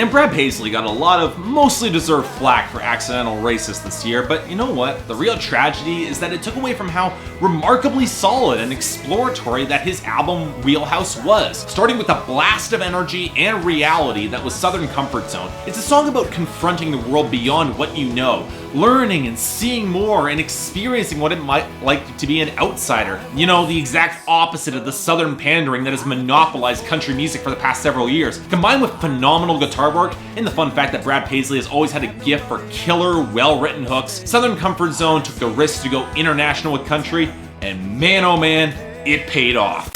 And Brad Paisley got a lot of mostly deserved flack for accidental racist this year, but you know what? The real tragedy is that it took away from how remarkably solid and exploratory that his album Wheelhouse was. Starting with a blast of energy and reality that was Southern Comfort Zone, it's a song about confronting the world beyond what you know, learning and seeing more and experiencing what it might like to be an outsider. You know, the exact opposite of the Southern pandering that has monopolized country music for the past several years. Combined with phenomenal guitar work and the fun fact that Brad Paisley has always had a gift for killer, well-written hooks, Southern Comfort Zone took the risk to go international with country, and man oh man, it paid off.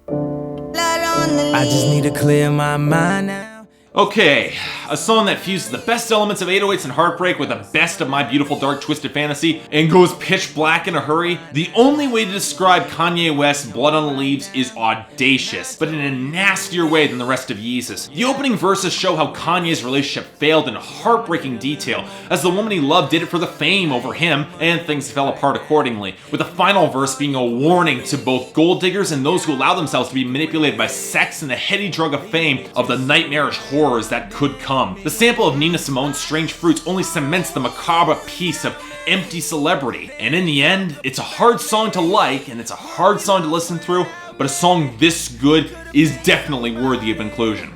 I just need to clear my mind now. Okay, a song that fuses the best elements of 808s and heartbreak with the best of My Beautiful Dark Twisted Fantasy and goes pitch black in a hurry. The only way to describe Kanye West's Blood on the Leaves is audacious, but in a nastier way than the rest of Yeezus. The opening verses show how Kanye's relationship failed in heartbreaking detail, as the woman he loved did it for the fame over him, and things fell apart accordingly, with the final verse being a warning to both gold diggers and those who allow themselves to be manipulated by sex and the heady drug of fame of the nightmarish horrors that could come. The sample of Nina Simone's Strange Fruits only cements the macabre piece of empty celebrity. And in the end, it's a hard song to like, and it's a hard song to listen through, but a song this good is definitely worthy of inclusion.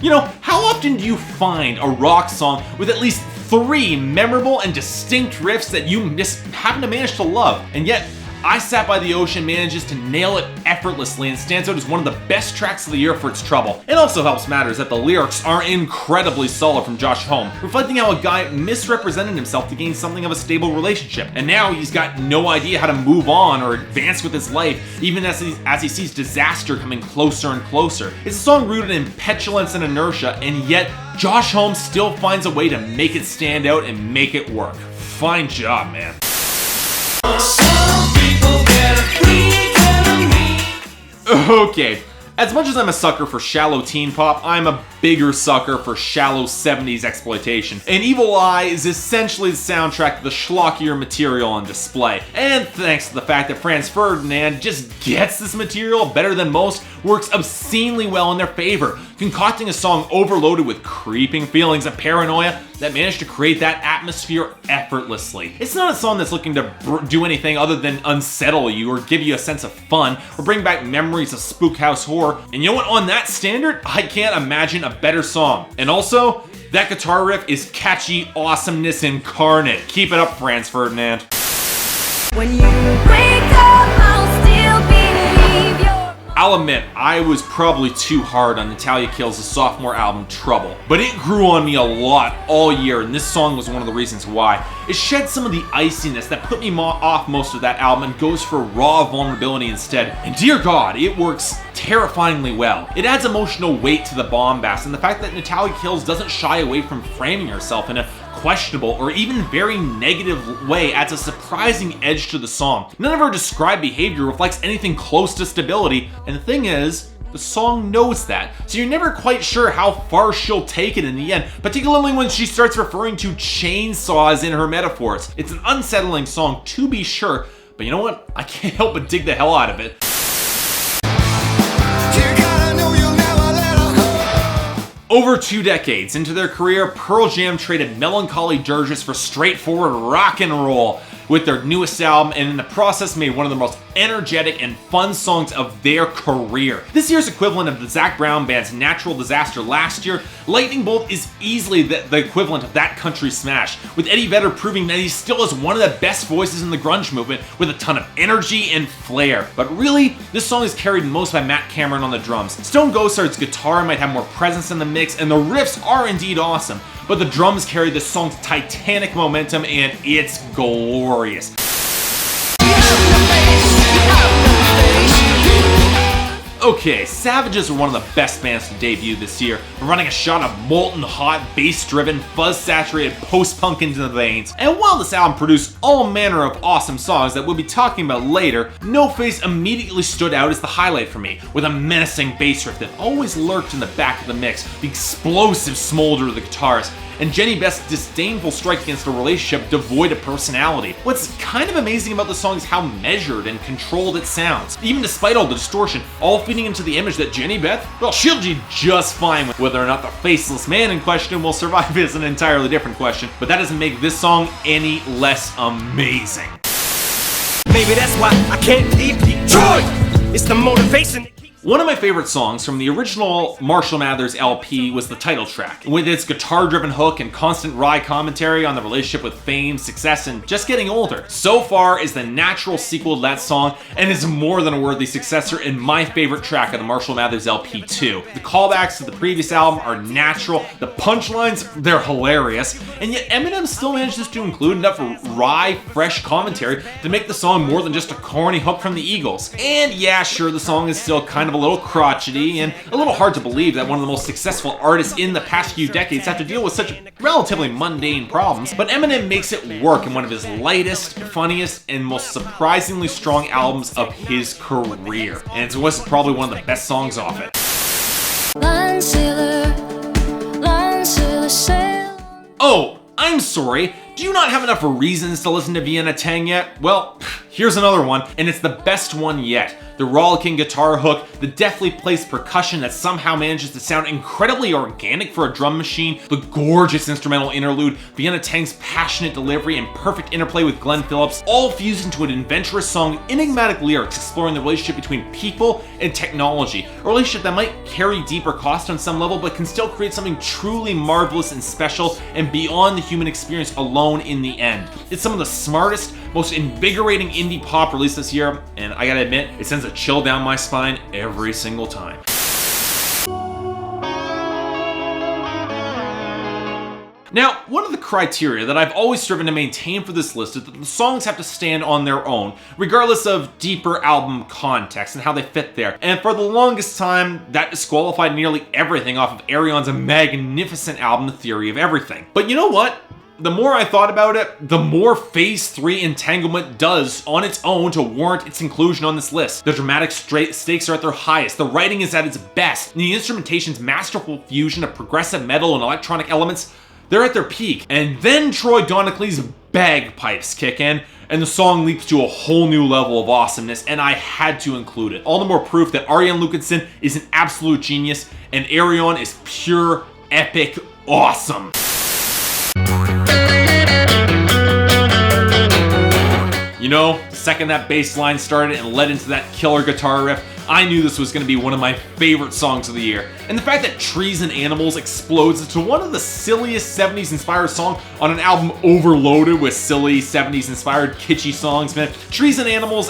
You know, how often do you find a rock song with at least 3 memorable and distinct riffs that you just happen to manage to love? And yet, I Sat by the Ocean manages to nail it effortlessly and stands out as one of the best tracks of the year for its trouble. It also helps matters that the lyrics are incredibly solid from Josh Homme, reflecting how a guy misrepresented himself to gain something of a stable relationship, and now he's got no idea how to move on or advance with his life, even as he sees disaster coming closer and closer. It's a song rooted in petulance and inertia, and yet Josh Homme still finds a way to make it stand out and make it work. Fine job, man. Okay, as much as I'm a sucker for shallow teen pop, I'm a bigger sucker for shallow 70s exploitation. And Evil Eye is essentially the soundtrack to the schlockier material on display. And thanks to the fact that Franz Ferdinand just gets this material better than most, works obscenely well in their favor, concocting a song overloaded with creeping feelings of paranoia that managed to create that atmosphere effortlessly. It's not a song that's looking to do anything other than unsettle you or give you a sense of fun or bring back memories of spook house horror. And you know what? On that standard, I can't imagine a better song. And also, that guitar riff is catchy awesomeness incarnate. Keep it up, Franz Ferdinand. When you wake up, I'll still believe you're... I'll admit, I was probably too hard on Natalia Kills' sophomore album, Trouble. But it grew on me a lot all year, and this song was one of the reasons why. It shed some of the iciness that put me off most of that album and goes for raw vulnerability instead. And dear God, it works terrifyingly well. It adds emotional weight to the bombast, and the fact that Natalia Kills doesn't shy away from framing herself in a questionable or even very negative way adds a surprising edge to the song. None of her described behavior reflects anything close to stability, and the thing is, the song knows that, so you're never quite sure how far she'll take it in the end, particularly when she starts referring to chainsaws in her metaphors. It's an unsettling song to be sure, but you know what? I can't help but dig the hell out of it. Over 2 decades into their career, Pearl Jam traded melancholy dirges for straightforward rock and roll with their newest album, and in the process made one of the most energetic and fun songs of their career. This year's equivalent of the Zac Brown Band's Natural Disaster last year, Lightning Bolt is easily the equivalent of that country smash, with Eddie Vedder proving that he still is one of the best voices in the grunge movement with a ton of energy and flair. But really, this song is carried most by Matt Cameron on the drums. Stone Gossard's guitar might have more presence in the mix, and the riffs are indeed awesome, but the drums carry this song's titanic momentum, and it's glorious. Okay, Savages are one of the best bands to debut this year, running a shot of molten hot, bass-driven, fuzz-saturated post-punk into the veins. And while this album produced all manner of awesome songs that we'll be talking about later, No Face immediately stood out as the highlight for me, with a menacing bass riff that always lurked in the back of the mix, the explosive smolder of the guitars, and Jenny Best's disdainful strike against a relationship devoid of personality. What's kind of amazing about the song is how measured and controlled it sounds. Even despite all the distortion, all feeding into the image that Jenny Beth, well, she'll do just fine. Whether or not the faceless man in question will survive is an entirely different question, but that doesn't make this song any less amazing. Maybe that's why I can't leave Detroit. It's the motivation. One of my favorite songs from the original Marshall Mathers LP was the title track. With its guitar-driven hook and constant wry commentary on the relationship with fame, success, and just getting older. So far is the natural sequel to that song, and is more than a worthy successor in my favorite track of the Marshall Mathers LP too. The callbacks to the previous album are natural, the punchlines, they're hilarious, and yet Eminem still manages to include enough wry, fresh commentary to make the song more than just a corny hook from the Eagles. And yeah, sure, the song is still kind of a little crotchety and a little hard to believe that one of the most successful artists in the past few decades have to deal with such relatively mundane problems, but Eminem makes it work in one of his lightest, funniest, and most surprisingly strong albums of his career, and it was probably one of the best songs off it. Landsailor, Landsailor, sail. Oh, I'm sorry. Do you not have enough reasons to listen to Vienna Teng yet? Well, here's another one, and it's the best one yet. The rollicking guitar hook, the deftly placed percussion that somehow manages to sound incredibly organic for a drum machine, the gorgeous instrumental interlude, Vienna Teng's passionate delivery and perfect interplay with Glen Phillips, all fused into an adventurous song, enigmatic lyrics exploring the relationship between people and technology, a relationship that might carry deeper cost on some level but can still create something truly marvelous and special and beyond the human experience alone in the end. It's some of the smartest, most invigorating indie pop released this year, and I gotta admit, it sends a chill down my spine every single time. Now, one of the criteria that I've always striven to maintain for this list is that the songs have to stand on their own, regardless of deeper album context and how they fit there. And for the longest time, that disqualified nearly everything off of Ayreon's magnificent album, The Theory of Everything. But you know what? The more I thought about it, the more Phase 3 Entanglement does on its own to warrant its inclusion on this list. The dramatic stakes are at their highest, the writing is at its best, and the instrumentation's masterful fusion of progressive metal and electronic elements, they're at their peak. And then Troy Donockley's bagpipes kick in, and the song leaps to a whole new level of awesomeness, and I had to include it. All the more proof that Ariane Lukinson is an absolute genius, and Ayreon is pure, epic, awesome. You know, the second that bass line started and led into that killer guitar riff, I knew this was going to be one of my favorite songs of the year. And the fact that Treason Animals explodes into one of the silliest 70s inspired songs on an album overloaded with silly 70s inspired kitschy songs, man. Treason Animals'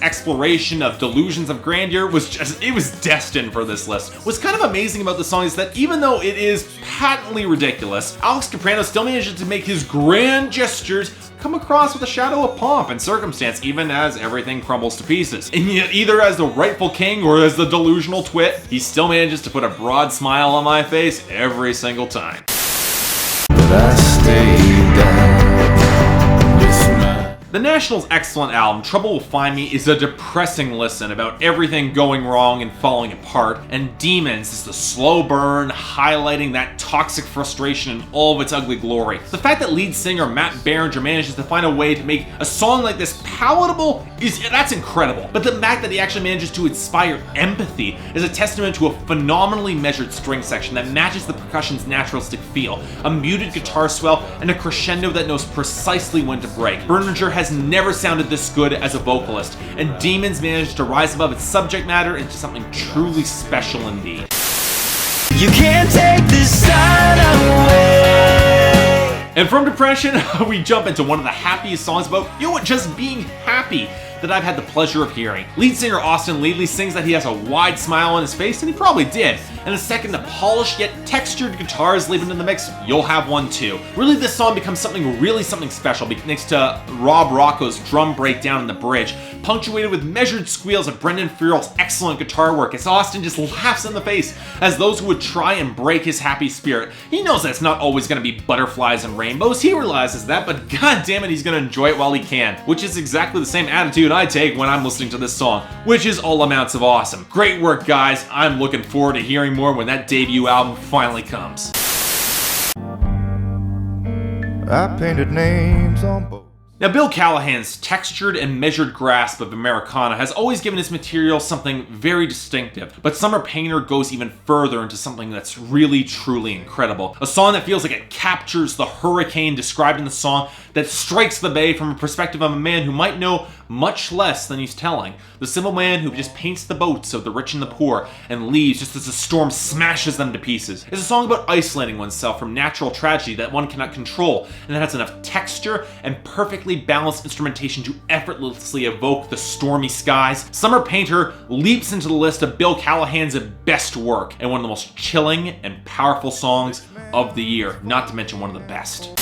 exploration of delusions of grandeur was just, it was destined for this list. What's kind of amazing about the song is that even though it is patently ridiculous, Alex Caprano still manages to make his grand gestures come across with a shadow of pomp and circumstance, even as everything crumbles to pieces. And yet, either as the rightful king or as the delusional twit, he still manages to put a broad smile on my face every single time. But I stayed down with my... The National's excellent album, Trouble Will Find Me, is a depressing listen about everything going wrong and falling apart, and Demons is the slow burn, highlighting that toxic frustration in all of its ugly glory. The fact that lead singer Matt Berenger manages to find a way to make a song like this palatable that's incredible. But the fact that he actually manages to inspire empathy is a testament to a phenomenally measured string section that matches the percussion's naturalistic feel, a muted guitar swell, and a crescendo that knows precisely when to break. Berenger has never sounded this good as a vocalist, and Demons managed to rise above its subject matter into something truly special indeed. You can't take this sign away. And from depression, we jump into one of the happiest songs about, you know what, just being happy that I've had the pleasure of hearing. Lead singer Austin Leadley sings that he has a wide smile on his face, and he probably did. And the second the polished yet textured guitars leap into the mix, you'll have one too. Really, this song becomes something special next to Rob Rocco's drum breakdown in the bridge, punctuated with measured squeals of Brendan Farrell's excellent guitar work as Austin just laughs in the face as those who would try and break his happy spirit. He knows that it's not always going to be butterflies and rainbows, he realizes that, but god damn it, he's going to enjoy it while he can, which is exactly the same attitude I take when I'm listening to this song, which is all amounts of awesome. Great work, guys. I'm looking forward to hearing more when that debut album finally comes. I painted names on boats. Now, Bill Callahan's textured and measured grasp of Americana has always given his material something very distinctive, but Summer Painter goes even further into something that's really, truly incredible. A song that feels like it captures the hurricane described in the song, that strikes the bay from a perspective of a man who might know much less than he's telling. The simple man who just paints the boats of the rich and the poor and leaves just as the storm smashes them to pieces. It's a song about isolating oneself from natural tragedy that one cannot control, and that has enough texture and perfectly balanced instrumentation to effortlessly evoke the stormy skies. Summer Painter leaps into the list of Bill Callahan's best work, and one of the most chilling and powerful songs of the year, not to mention one of the best.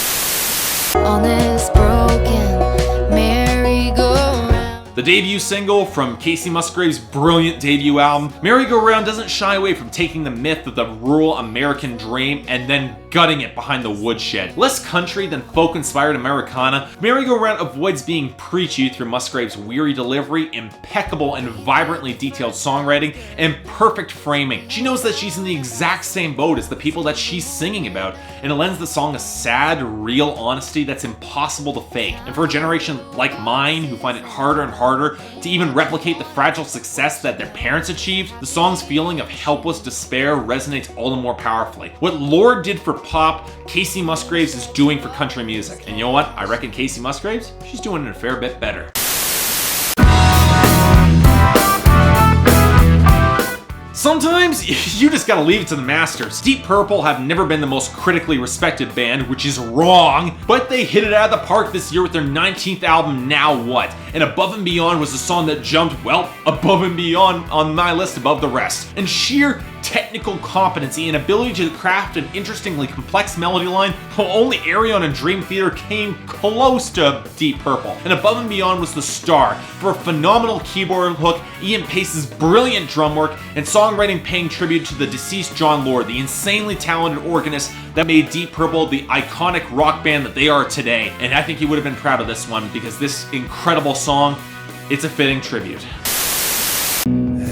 On this broken merry-go-round. The debut single from Casey Musgrave's brilliant debut album, Merry-Go-Round doesn't shy away from taking the myth of the rural American dream and then gutting it behind the woodshed. Less country than folk-inspired Americana, Merry-Go-Round avoids being preachy through Musgrave's weary delivery, impeccable and vibrantly detailed songwriting, and perfect framing. She knows that she's in the exact same boat as the people that she's singing about, and it lends the song a sad, real honesty that's impossible to fake. And for a generation like mine, who find it harder and harder to even replicate the fragile success that their parents achieved, the song's feeling of helpless despair resonates all the more powerfully. What Lorde did for pop, Casey Musgraves is doing for country music. And you know what? I reckon Casey Musgraves, she's doing it a fair bit better. Sometimes you just gotta leave it to the masters. Deep Purple have never been the most critically respected band, which is wrong, but they hit it out of the park this year with their 19th album, Now What? And Above and Beyond was the song that jumped, well, above and beyond on my list above the rest. And sheer technical competency and ability to craft an interestingly complex melody line, only Ayreon and Dream Theater came close to Deep Purple. And Above and Beyond was the star for a phenomenal keyboard hook, Ian Pace's brilliant drum work, and songwriting paying tribute to the deceased John Lord, the insanely talented organist that made Deep Purple the iconic rock band that they are today. And I think he would have been proud of this one, because this incredible song, it's a fitting tribute.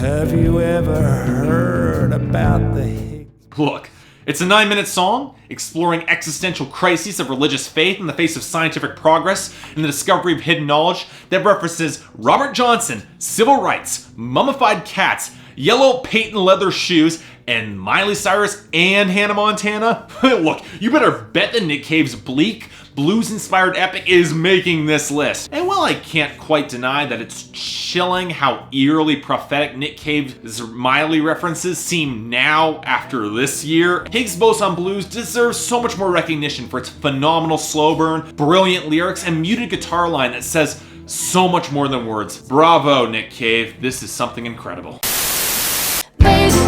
Have you ever heard about the... Look, it's a 9-minute song exploring existential crises of religious faith in the face of scientific progress and the discovery of hidden knowledge that references Robert Johnson, civil rights, mummified cats, yellow patent leather shoes, and Miley Cyrus and Hannah Montana. Look, you better bet that Nick Cave's bleak, blues-inspired epic is making this list. And while I can't quite deny that it's chilling how eerily prophetic Nick Cave's Miley references seem now after this year, Higgs Boson Blues deserves so much more recognition for its phenomenal slow burn, brilliant lyrics, and muted guitar line that says so much more than words. Bravo, Nick Cave. This is something incredible.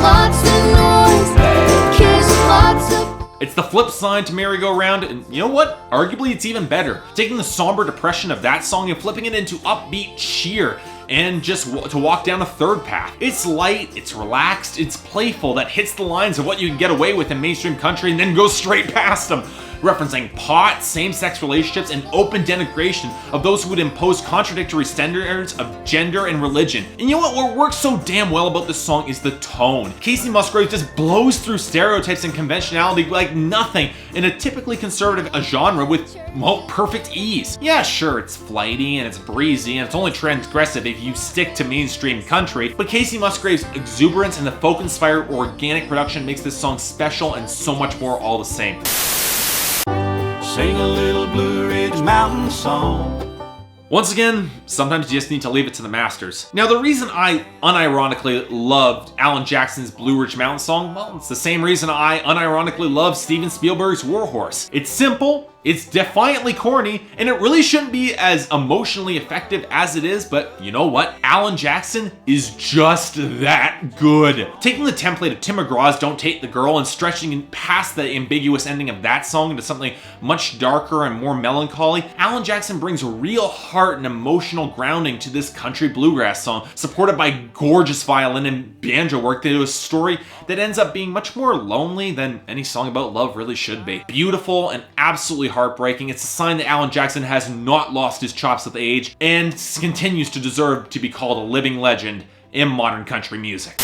Lots of noise, kiss lots of... It's the flip side to Merry-Go-Round, and you know what? Arguably it's even better. Taking the somber depression of that song and flipping it into upbeat cheer and just to walk down a third path. It's light, it's relaxed, it's playful, that hits the lines of what you can get away with in mainstream country and then goes straight past them, referencing pot, same-sex relationships, and open denigration of those who would impose contradictory standards of gender and religion. And you know what works so damn well about this song is the tone. Casey Musgraves just blows through stereotypes and conventionality like nothing in a typically conservative genre with, well, perfect ease. Yeah, sure, it's flighty and it's breezy and it's only transgressive if you stick to mainstream country, but Casey Musgraves' exuberance and the folk-inspired organic production makes this song special and so much more all the same. Sing a little Blue Ridge Mountain song. Once again, sometimes you just need to leave it to the masters. Now, the reason I unironically loved Alan Jackson's Blue Ridge Mountain song, well, it's the same reason I unironically love Steven Spielberg's Warhorse. It's simple, it's defiantly corny, and it really shouldn't be as emotionally effective as it is, but you know what? Alan Jackson is just that good. Taking the template of Tim McGraw's Don't Take the Girl and stretching past the ambiguous ending of that song into something much darker and more melancholy, Alan Jackson brings real heart and emotional grounding to this country bluegrass song, supported by gorgeous violin and banjo work to a story that ends up being much more lonely than any song about love really should be. Beautiful and absolutely heartbreaking. It's a sign that Alan Jackson has not lost his chops with age and continues to deserve to be called a living legend in modern country music.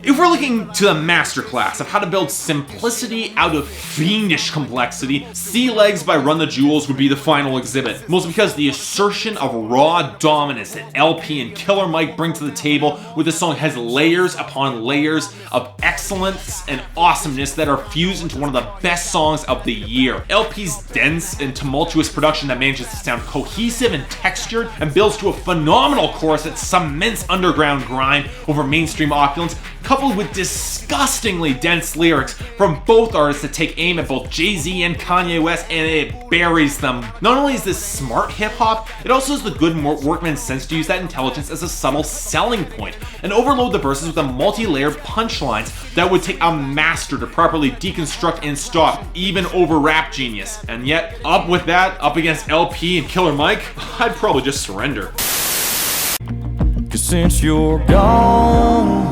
It If we're looking to the masterclass of how to build simplicity out of fiendish complexity, Sea Legs by Run the Jewels would be the final exhibit. Mostly because the assertion of raw dominance that LP and Killer Mike bring to the table with this song has layers upon layers of excellence and awesomeness that are fused into one of the best songs of the year. LP's dense and tumultuous production that manages to sound cohesive and textured and builds to a phenomenal chorus that cements underground grime over mainstream opulence, coupled with disgustingly dense lyrics from both artists that take aim at both Jay-Z and Kanye West, and it buries them. Not only is this smart hip-hop, it also has the good workman's sense to use that intelligence as a subtle selling point, and overload the verses with a multi-layered punchlines that would take a master to properly deconstruct and stop, even over rap genius. And yet, up with that, up against LP and Killer Mike, I'd probably just surrender. 'Cause since you're gone.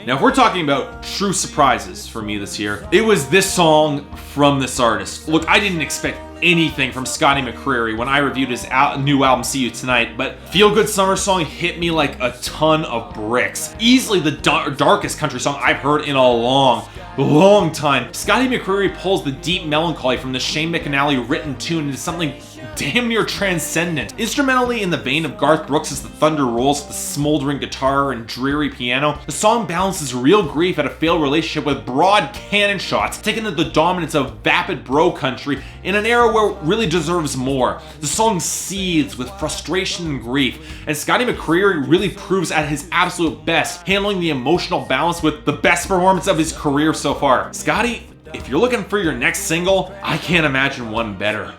Now, if we're talking about true surprises for me this year, it was this song from this artist. Look, I didn't expect anything from Scotty McCreery when I reviewed his new album, See You Tonight, but Feel Good Summer Song hit me like a ton of bricks. Easily the darkest country song I've heard in a long time. Scotty McCreery pulls the deep melancholy from the Shane McAnally written tune into something damn near transcendent. Instrumentally in the vein of Garth Brooks as the thunder rolls with the smoldering guitar and dreary piano, the song balances real grief at a failed relationship with broad cannon shots, taking the dominance of vapid bro country in an era where it really deserves more. The song seethes with frustration and grief, and Scotty McCreery really proves at his absolute best, handling the emotional balance with the best performance of his career so far. Scotty, if you're looking for your next single, I can't imagine one better.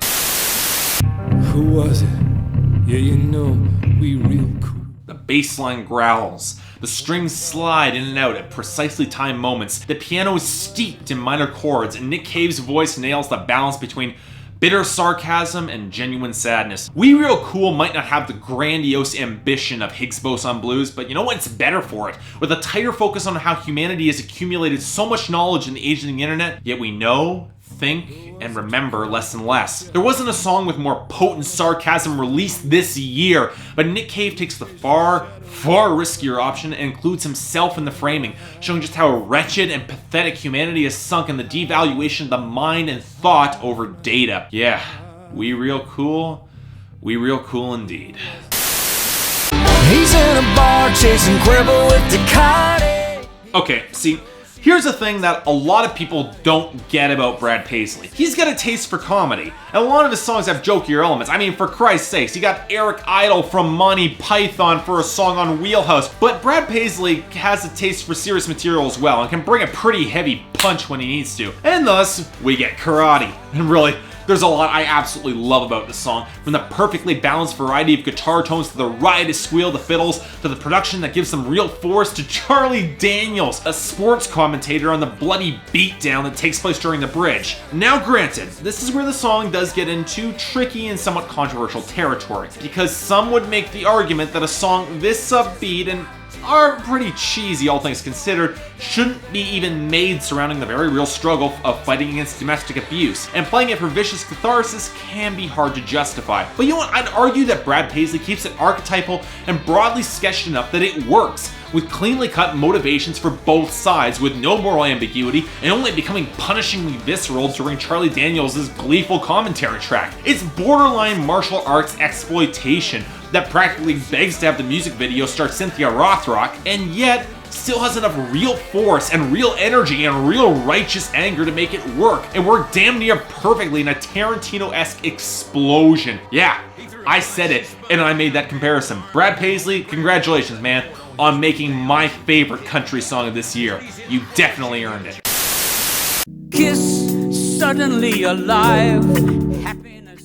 Who was it? Yeah, you know, we real cool. The bass line growls, the strings slide in and out at precisely timed moments, the piano is steeped in minor chords, and Nick Cave's voice nails the balance between bitter sarcasm and genuine sadness. We Real Cool might not have the grandiose ambition of Higgs Boson Blues, but you know what's better for it? With a tighter focus on how humanity has accumulated so much knowledge in the age of the internet, yet we know, think, and remember less and less. There wasn't a song with more potent sarcasm released this year, but Nick Cave takes the far riskier option and includes himself in the framing, showing just how wretched and pathetic humanity has sunk in the devaluation of the mind and thought over data. Yeah, we real cool indeed. He's in a bar chasing Quibble with Ducati. Okay, see, here's a thing that a lot of people don't get about Brad Paisley. He's got a taste for comedy, and a lot of his songs have jokier elements. I mean, for Christ's sakes, you got Eric Idle from Monty Python for a song on Wheelhouse, but Brad Paisley has a taste for serious material as well, and can bring a pretty heavy punch when he needs to. And thus, we get Karate. And really, there's a lot I absolutely love about this song, from the perfectly balanced variety of guitar tones to the riotous squeal of the fiddles, to the production that gives some real force, to Charlie Daniels, a sports commentator on the bloody beatdown that takes place during the bridge. Now granted, this is where the song does get into tricky and somewhat controversial territory, because some would make the argument that a song this upbeat and are pretty cheesy, all things considered, shouldn't be even made surrounding the very real struggle of fighting against domestic abuse, and playing it for vicious catharsis can be hard to justify. But you know what, I'd argue that Brad Paisley keeps it archetypal and broadly sketched enough that it works, with cleanly cut motivations for both sides, with no moral ambiguity, and only becoming punishingly visceral during Charlie Daniels' gleeful commentary track. It's borderline martial arts exploitation that practically begs to have the music video star Cynthia Rothrock, and yet still has enough real force and real energy and real righteous anger to make it work, and work damn near perfectly in a Tarantino-esque explosion. Yeah, I said it, and I made that comparison. Brad Paisley, congratulations, man, on making my favorite country song of this year. You definitely earned it. Kiss, suddenly alive.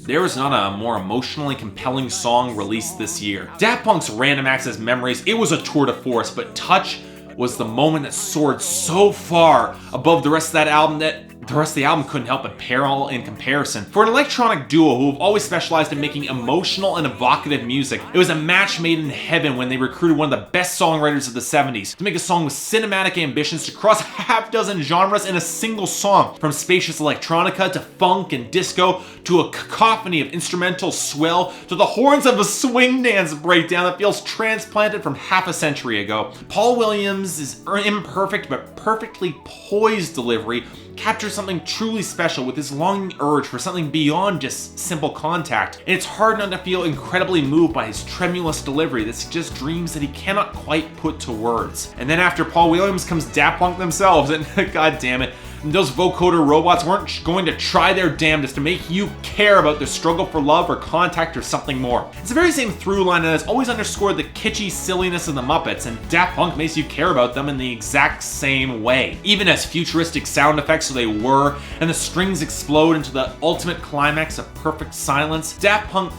There is not a more emotionally compelling song released this year. Daft Punk's Random Access Memories, it was a tour de force, but Touch was the moment that soared so far above the rest of that album that the rest of the album couldn't help but pale in comparison. For an electronic duo who have always specialized in making emotional and evocative music, it was a match made in heaven when they recruited one of the best songwriters of the 70s to make a song with cinematic ambitions to cross half dozen genres in a single song, from spacious electronica to funk and disco to a cacophony of instrumental swell to the horns of a swing dance breakdown that feels transplanted from half a century ago. Paul Williams' imperfect but perfectly poised delivery captures something truly special with his longing urge for something beyond just simple contact. And it's hard not to feel incredibly moved by his tremulous delivery that suggests dreams that he cannot quite put to words. And then after Paul Williams comes Daft Punk themselves, and god damn it, those vocoder robots weren't going to try their damnedest to make you care about their struggle for love or contact or something more. It's the very same through line that has always underscored the kitschy silliness of the Muppets, and Daft Punk makes you care about them in the exact same way. Even as futuristic sound effects so they were, and the strings explode into the ultimate climax of perfect silence, Daft Punk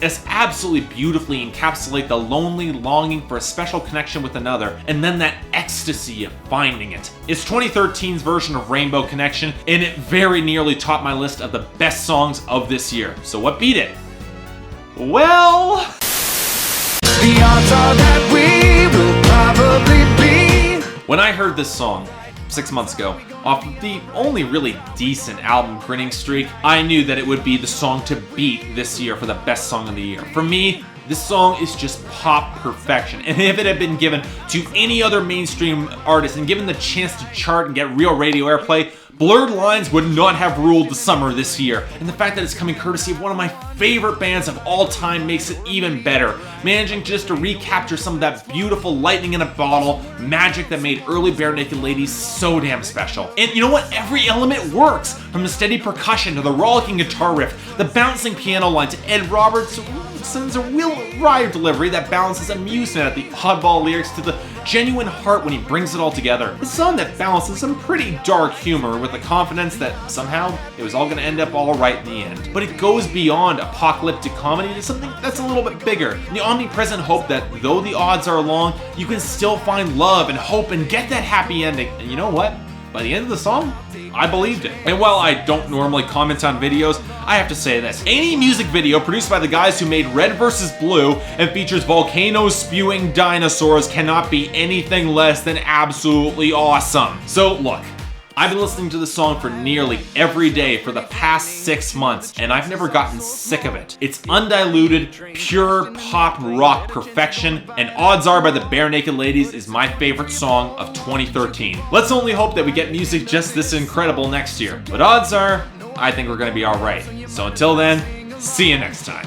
as absolutely beautifully encapsulate the lonely longing for a special connection with another, and then that ecstasy of finding it. It's 2013's version of Rainbow Connection, and it very nearly topped my list of the best songs of this year. So what beat it? Well, The odds are that we will probably be. when I heard this song 6 months ago, off of the only really decent album Grinning streak, I knew that it would be the song to beat this year for the best song of the year. For me, this song is just pop perfection, and if it had been given to any other mainstream artist and given the chance to chart and get real radio airplay, Blurred Lines would not have ruled the summer this year, and the fact that it's coming courtesy of one of my favorite bands of all time makes it even better, managing just to recapture some of that beautiful lightning in a bottle magic that made early Barenaked Ladies so damn special. And you know what? Every element works, from the steady percussion to the rollicking guitar riff, the bouncing piano line to Ed Robertson's real ride delivery that balances amusement at the oddball lyrics to the genuine heart when he brings it all together. A song that balances some pretty dark humor with the confidence that somehow it was all going to end up all right in the end. But it goes beyond apocalyptic comedy to something that's a little bit bigger. The omnipresent hope that though the odds are long, you can still find love and hope and get that happy ending. And you know what? By the end of the song, I believed it. And while I don't normally comment on videos, I have to say this. Any music video produced by the guys who made Red vs. Blue and features volcanoes spewing dinosaurs cannot be anything less than absolutely awesome. So look, I've been listening to this song for nearly every day for the past 6 months, and I've never gotten sick of it. It's undiluted, pure pop rock perfection, and Odds Are by the Barenaked Ladies is my favorite song of 2013. Let's only hope that we get music just this incredible next year. But odds are, I think we're gonna be alright. So until then, see you next time.